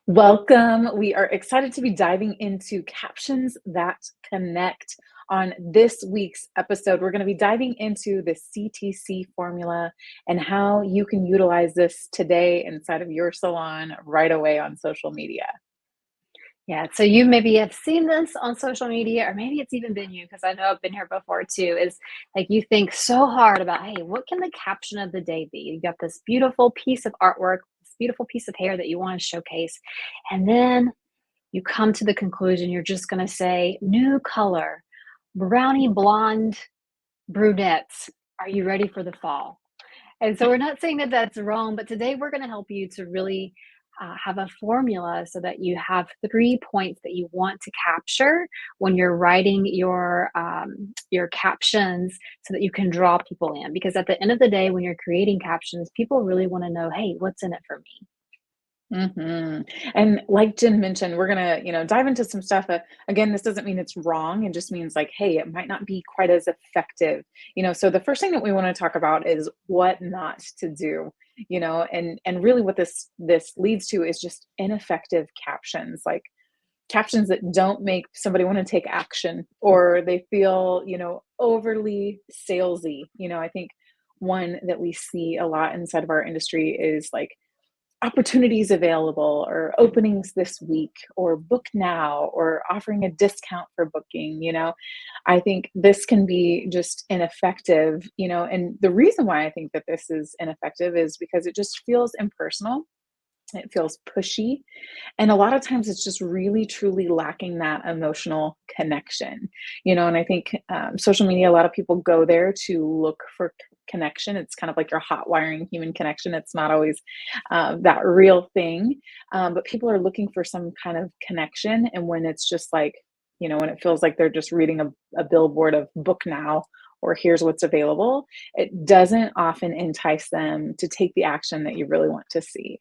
Welcome. We are excited to be diving into captions that connect. On this week's episode, we're going to be diving into the CTC formula and how you can utilize this today inside of your salon right away on social media. Yeah, so you maybe have seen this on social media, or maybe it's even been you, because I know I've been here before too. Is like you think so hard about, hey, what can the caption of the day be? You got this beautiful piece of artwork, this beautiful piece of hair that you want to showcase, and then you come to the conclusion you're just going to say, new color, brownie blonde brunettes. Are you ready for the fall? And so we're not saying that that's wrong, but today we're going to help you to really have a formula so that you have 3 points that you want to capture when you're writing your captions, so that you can draw people in. Because at the end of the day, when you're creating captions, people really want to know, hey, what's in it for me? And like Jen mentioned, we're gonna, dive into some stuff. Again, this doesn't mean it's wrong. It just means like, hey, it might not be quite as effective. So the first thing that we want to talk about is what not to do. And really what this leads to is just ineffective captions, like captions that don't make somebody want to take action, or they feel, overly salesy. I think one that we see a lot inside of our industry is like opportunities available, or openings this week, or book now, or offering a discount for booking. I think this can be just ineffective. And the reason why I think that this is ineffective is because it just feels impersonal. It feels pushy. And a lot of times it's just really, truly lacking that emotional connection. And I think social media, a lot of people go there to look for connection. It's kind of like your hot wiring human connection. It's not always that real thing. But people are looking for some kind of connection. And when it's just like, when it feels like they're just reading a billboard of book now, or here's what's available, it doesn't often entice them to take the action that you really want to see.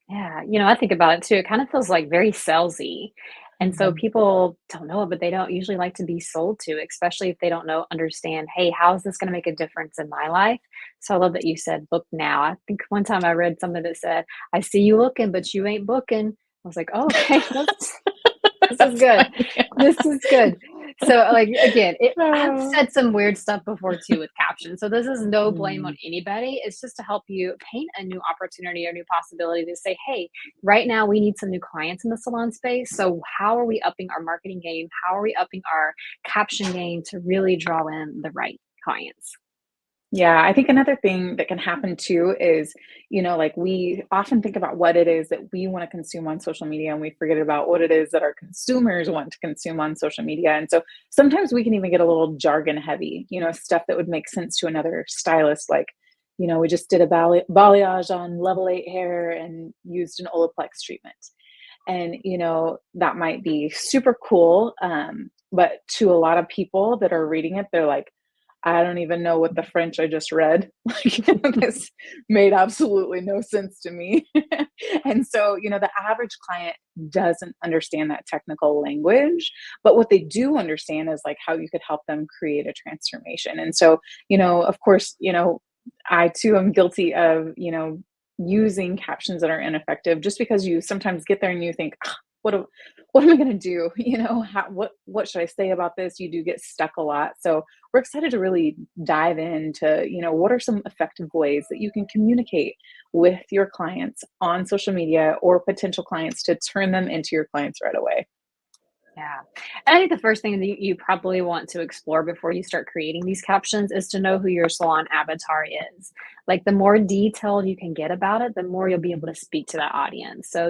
Yeah, I think about it too. It kind of feels like very salesy. And so Mhm. people don't know it, but they don't usually like to be sold to, especially if they don't understand, hey, how is this going to make a difference in my life? So I love that you said book now. I think one time I read something that said, I see you looking, but you ain't booking. I was like, oh, okay, this is That's good. funny. This is good. So, like, again, I've Oh. said some weird stuff before too with captions. So this is no blame Mm. on anybody. It's just to help you paint a new opportunity or new possibility to say, hey, right now we need some new clients in the salon space. So how are we upping our marketing game? How are we upping our caption game to really draw in the right clients? Yeah, I think another thing that can happen too is, like we often think about what it is that we want to consume on social media, and we forget about what it is that our consumers want to consume on social media. And so sometimes we can even get a little jargon heavy, stuff that would make sense to another stylist. Like, we just did a balayage on level 8 hair and used an Olaplex treatment. And, that might be super cool. But to a lot of people that are reading it, they're like, I don't even know what the French I just read. Like, this made absolutely no sense to me. And so, the average client doesn't understand that technical language, but what they do understand is like how you could help them create a transformation. And so, of course, I too am guilty of, using captions that are ineffective, just because you sometimes get there and you think, "Ah, what am I going to do? What should I say about this?" You do get stuck a lot. So we're excited to really dive into, what are some effective ways that you can communicate with your clients on social media, or potential clients, to turn them into your clients right away. Yeah. And I think the first thing that you probably want to explore before you start creating these captions is to know who your salon avatar is. Like the more detailed you can get about it, the more you'll be able to speak to that audience. So,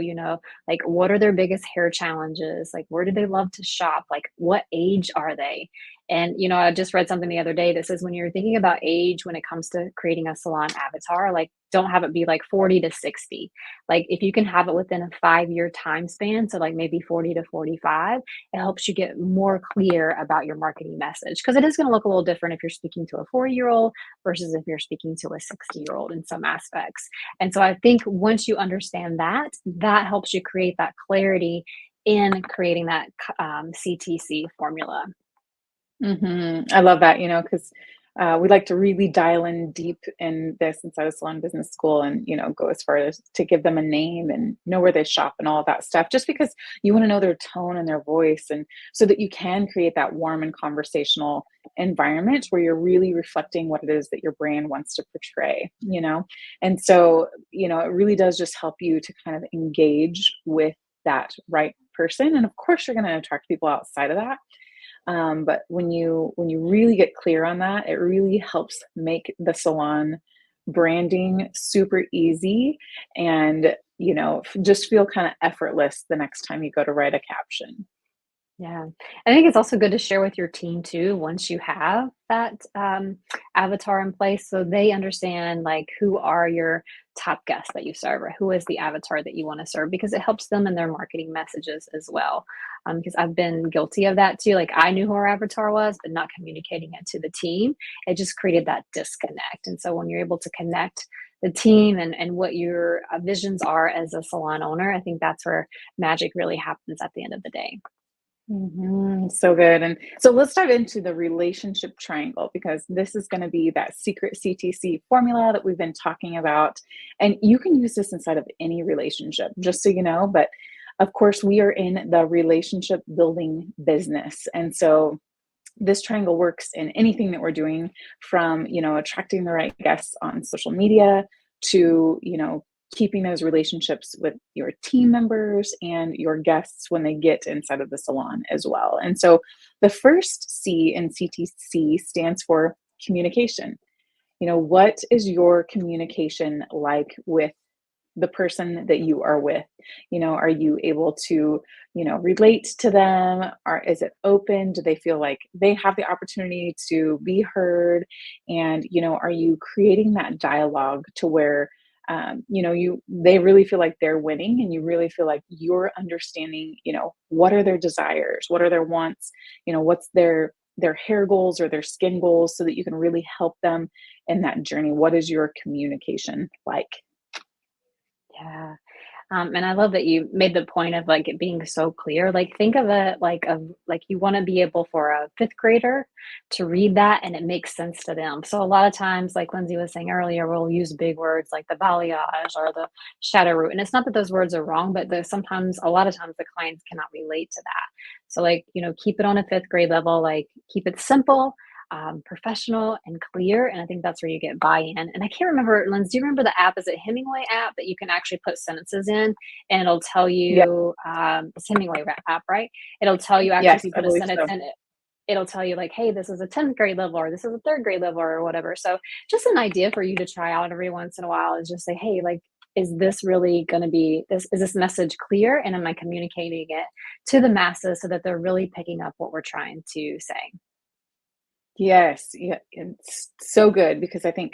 like what are their biggest hair challenges? Like where do they love to shop? Like what age are they? And, I just read something the other day that says when you're thinking about age when it comes to creating a salon avatar, like don't have it be like 40 to 60. Like if you can have it within a 5 year time span, so like maybe 40 to 45, it helps you get more clear about your marketing message, because it is going to look a little different if you're speaking to a 40-year-old versus if you're speaking to a 60-year-old in some aspects. And so I think once you understand that, that helps you create that clarity in creating that CTC formula. I love that, because we like to really dial in deep in this inside of salon business school and, go as far as to give them a name and know where they shop and all of that stuff, just because you want to know their tone and their voice. And so that you can create that warm and conversational environment where you're really reflecting what it is that your brand wants to portray. And so, it really does just help you to kind of engage with that right person. And of course, you're going to attract people outside of that. But when you really get clear on that, it really helps make the salon branding super easy and just feel kind of effortless the next time you go to write a caption. Yeah. I think it's also good to share with your team too once you have that avatar in place so they understand like who are your top guests that you serve or who is the avatar that you want to serve because it helps them in their marketing messages as well. Because I've been guilty of that too. Like I knew who our avatar was, but not communicating it to the team. It just created that disconnect. And so when you're able to connect the team and what your visions are as a salon owner, I think that's where magic really happens at the end of the day. So good. And so let's dive into the relationship triangle because this is going to be that secret CTC formula that we've been talking about. And you can use this inside of any relationship, just so you know. But of course, we are in the relationship building business. And so this triangle works in anything that we're doing from, attracting the right guests on social media to, keeping those relationships with your team members and your guests when they get inside of the salon as well. And so the first C in CTC stands for communication. What is your communication like with the person that you are with? Are you able to, relate to them? Is it open? Do they feel like they have the opportunity to be heard? And, are you creating that dialogue to where, they really feel like they're winning and you really feel like you're understanding, what are their desires? What are their wants? What's their hair goals or their skin goals so that you can really help them in that journey. What is your communication like? Yeah. And I love that you made the point of like it being so clear. Like think of it like you want to be able for a fifth grader to read that and it makes sense to them. So a lot of times, like Lindsay was saying earlier, we'll use big words like the balayage or the shadow root. And it's not that those words are wrong, but sometimes a lot of times the clients cannot relate to that. So like, keep it on a fifth grade level, like keep it simple, professional and clear. And I think that's where you get buy-in. And I can't remember, Lens, do you remember the app? Is it Hemingway app that you can actually put sentences in and it'll tell Yeah. you, it's Hemingway app, right? It'll tell you actually if Yes, you I put a believe sentence so. in it, it'll tell you like, hey, this is a 10th grade level or this is a third grade level or whatever. So just an idea for you to try out every once in a while is just say, hey, like, is this really going to be this is this message clear and am I communicating it to the masses so that they're really picking up what we're trying to say? Yes, yeah, it's so good because I think,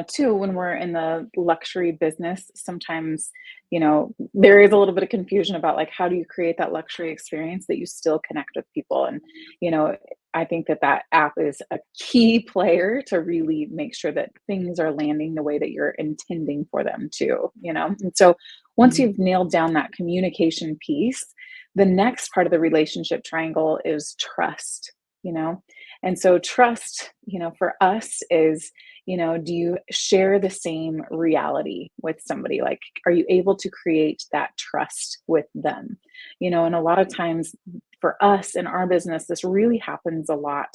too, when we're in the luxury business, sometimes, there is a little bit of confusion about like how do you create that luxury experience that you still connect with people. And, you know, I think that that app is a key player to really make sure that things are landing the way that you're intending for them to. And so once Mhm. you've nailed down that communication piece, the next part of the relationship triangle is trust, you know? And so trust, for us is, do you share the same reality with somebody? Like, are you able to create that trust with them? And a lot of times for us in our business, this really happens a lot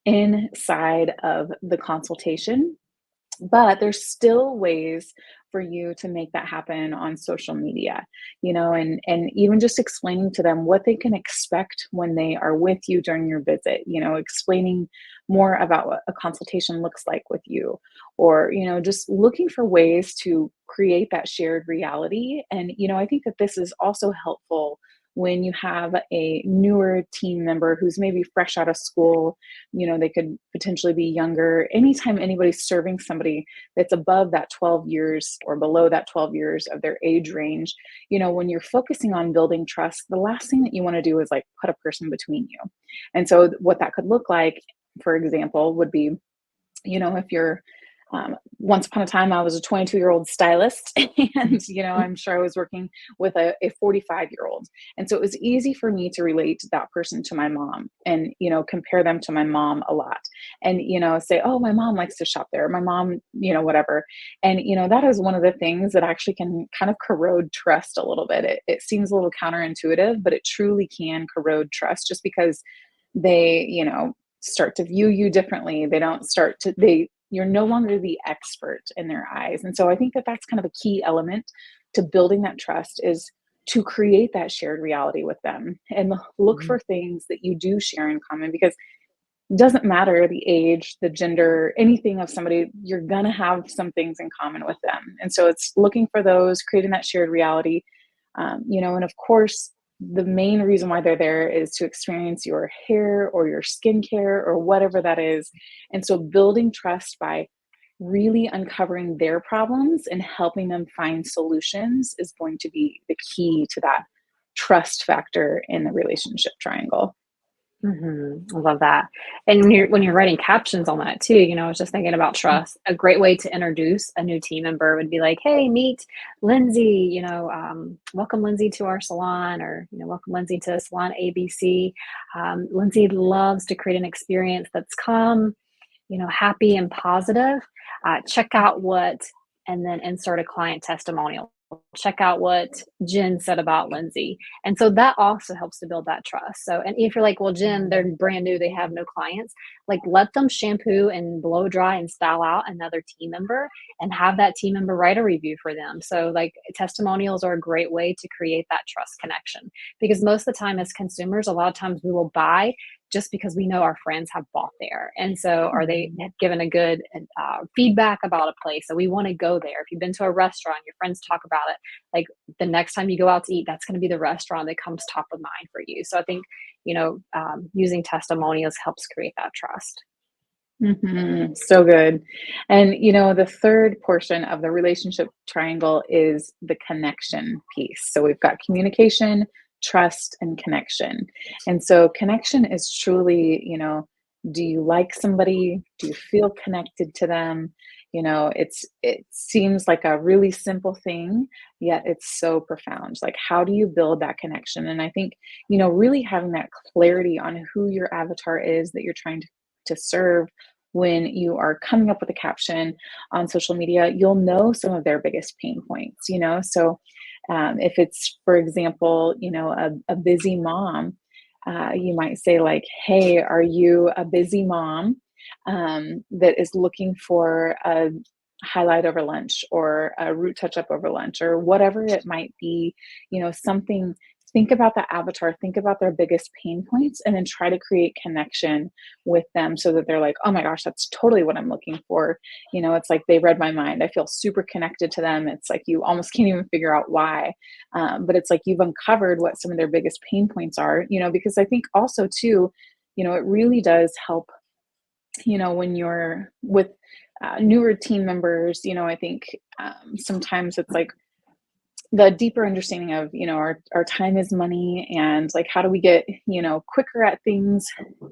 inside of the consultation, but there's still ways for you to make that happen on social media, and even just explaining to them what they can expect when they are with you during your visit, explaining more about what a consultation looks like with you, or just looking for ways to create that shared reality. And I think that this is also helpful when you have a newer team member who's maybe fresh out of school. They could potentially be younger. Anytime anybody's serving somebody that's above that 12 years or below that 12 years of their age range, when you're focusing on building trust, the last thing that you want to do is like put a person between you. And so what that could look like, for example, would be, if you're Once upon a time, I was a 22-year-old stylist, and I'm sure I was working with a 45-year-old, and so it was easy for me to relate that person to my mom, and compare them to my mom a lot, and say, oh, my mom likes to shop there, my mom, whatever, and that is one of the things that actually can kind of corrode trust a little bit. It seems a little counterintuitive, but it truly can corrode trust, just because they start to view you differently. They don't start to they You're no longer the expert in their eyes. And so I think that that's kind of a key element to building that trust, is to create that shared reality with them and look Mhm. for things that you do share in common, because it doesn't matter the age, the gender, anything of somebody, you're going to have some things in common with them. And so it's looking for those, creating that shared reality. And of course, the main reason why they're there is to experience your hair or your skincare or whatever that is. And so building trust by really uncovering their problems and helping them find solutions is going to be the key to that trust factor in the relationship triangle. I love that. And when you're writing captions on that too, I was just thinking about trust. A great way to introduce a new team member would be like, "Hey, meet Lindsay. Welcome Lindsay to our salon, or welcome Lindsay to Salon ABC. Lindsay loves to create an experience that's calm, happy and positive. Check out what, and then insert a client testimonial. Check out what Jen said about Lindsay. And so that also helps to build that trust. So, and if you're like, well, Jen, they're brand new, they have no clients, like let them shampoo and blow dry and style out another team member and have that team member write a review for them. So, like, testimonials are a great way to create that trust connection, because most of the time, as consumers, a lot of times we will buy just because we know our friends have bought there. And so, are they Mhm. have given a good feedback about a place? So we want to go there. If you've been to a restaurant, your friends talk about it, like the next time you go out to eat, that's going to be the restaurant that comes top of mind for you. So I think, using testimonials helps create that trust. So good. And the third portion of the relationship triangle is the connection piece. So we've got communication, trust, and connection. And so connection is truly, do you like somebody? Do you feel connected to them? It seems like a really simple thing, yet it's so profound. Like, how do you build that connection? And I think, really having that clarity on who your avatar is that you're trying to serve when you are coming up with a caption on social media, you'll know some of their biggest pain points, So if it's, for example, a busy mom, you might say, like, hey, are you a busy mom that is looking for a highlight over lunch, or a root touch up over lunch, or whatever it might be, something. Think about the avatar, think about their biggest pain points, and then try to create connection with them so that they're like, oh my gosh, that's totally what I'm looking for. It's like they read my mind. I feel super connected to them. It's like you almost can't even figure out why. But it's like you've uncovered what some of their biggest pain points are, because I think also, too, it really does help, when you're with newer team members. I think sometimes it's like the deeper understanding of, our time is money, and like, how do we get, quicker at things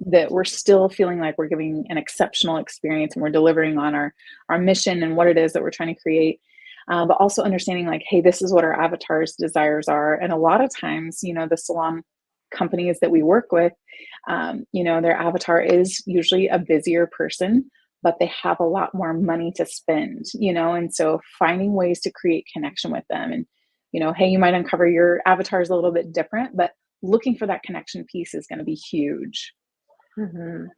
that we're still feeling like we're giving an exceptional experience and we're delivering on our mission and what it is that we're trying to create. But also understanding, like, hey, this is what our avatar's desires are. And a lot of times, the salon companies that we work with, their avatar is usually a busier person, but they have a lot more money to spend, and so finding ways to create connection with them. And hey, you might uncover your avatar is a little bit different, but looking for that connection piece is going to be huge. And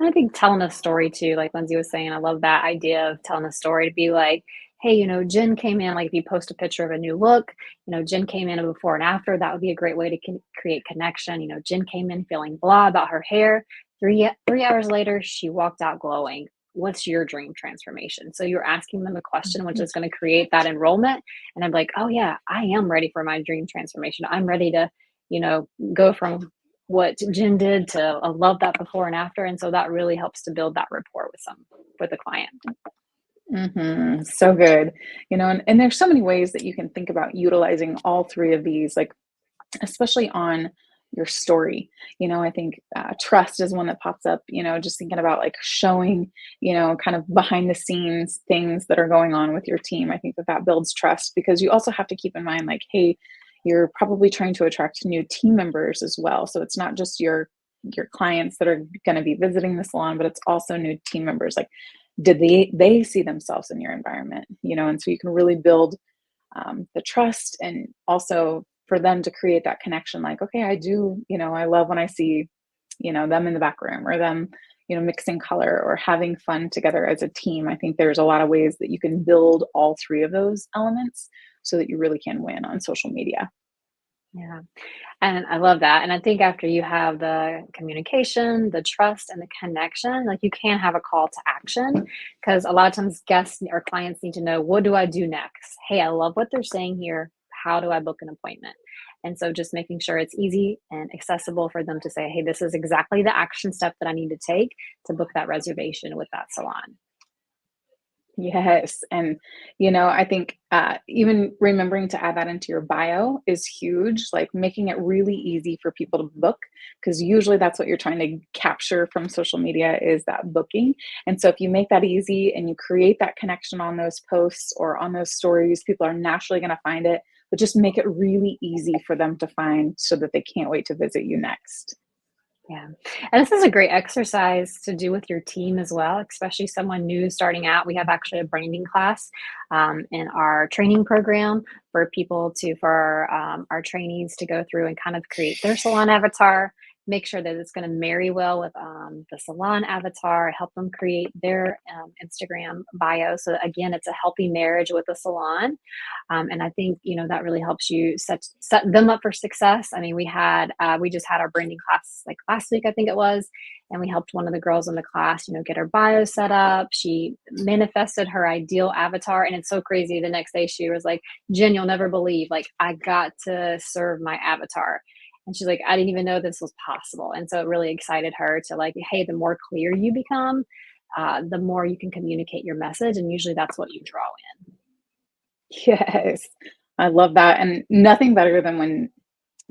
I think telling a story too, like Lindsay was saying, I love that idea of telling a story to be like, hey, Jen came in, like if you post a picture of a new look, Jen came in a before and after, that would be a great way to create connection. Jen came in feeling blah about her hair. 3 hours later, she walked out glowing. What's your dream transformation? So you're asking them a question, which is going to create that enrollment. And I'm like, oh yeah, I am ready for my dream transformation. I'm ready to, you know, go from what Jen did to love that before and after. And so that really helps to build that rapport with the client. So good. And there's so many ways that you can think about utilizing all three of these, like, especially on your story. I think trust is one that pops up, just thinking about like showing, kind of behind the scenes things that are going on with your team. I think that that builds trust because you also have to keep in mind, like, hey, you're probably trying to attract new team members as well. So it's not just your clients that are going to be visiting the salon, but it's also new team members. Like, did they see themselves in your environment? And so you can really build the trust, and also for them to create that connection, like, okay, I do, I love when I see, them in the back room, or them, mixing color or having fun together as a team. I think there's a lot of ways that you can build all three of those elements so that you really can win on social media. Yeah. And I love that. And I think after you have the communication, the trust, and the connection, like you can have a call to action because a lot of times guests or clients need to know, what do I do next? Hey, I love what they're saying here. How do I book an appointment? And so just making sure it's easy and accessible for them to say, hey, this is exactly the action step that I need to take to book that reservation with that salon. Yes. And, I think even remembering to add that into your bio is huge, like making it really easy for people to book, because usually that's what you're trying to capture from social media is that booking. And so if you make that easy and you create that connection on those posts or on those stories, people are naturally going to find it, but just make it really easy for them to find so that they can't wait to visit you next. Yeah. And this is a great exercise to do with your team as well, especially someone new starting out. We have actually a branding class in our training program for people to, for our trainees to go through and kind of create their salon avatar, make sure that it's going to marry well with the salon avatar, help them create their Instagram bio. So again, it's a healthy marriage with the salon. And I think, that really helps you set them up for success. I mean, we just had our branding class like last week, I think it was, and we helped one of the girls in the class, get her bio set up. She manifested her ideal avatar. And it's so crazy. The next day she was like, Jen, you'll never believe, like, I got to serve my avatar. And she's like, I didn't even know this was possible. And so it really excited her to like, hey, the more clear you become, the more you can communicate your message. And usually that's what you draw in. Yes. I love that. And nothing better than when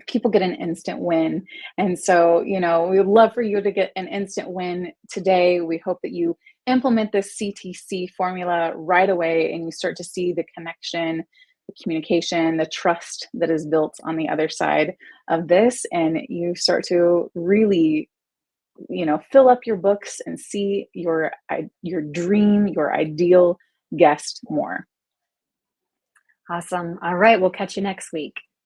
people get an instant win. And so, we would love for you to get an instant win today. We hope that you implement this CTC formula right away and you start to see the connection, the communication, the trust that is built on the other side of this. And you start to really, fill up your books and see your dream, your ideal guest more. Awesome. All right. We'll catch you next week.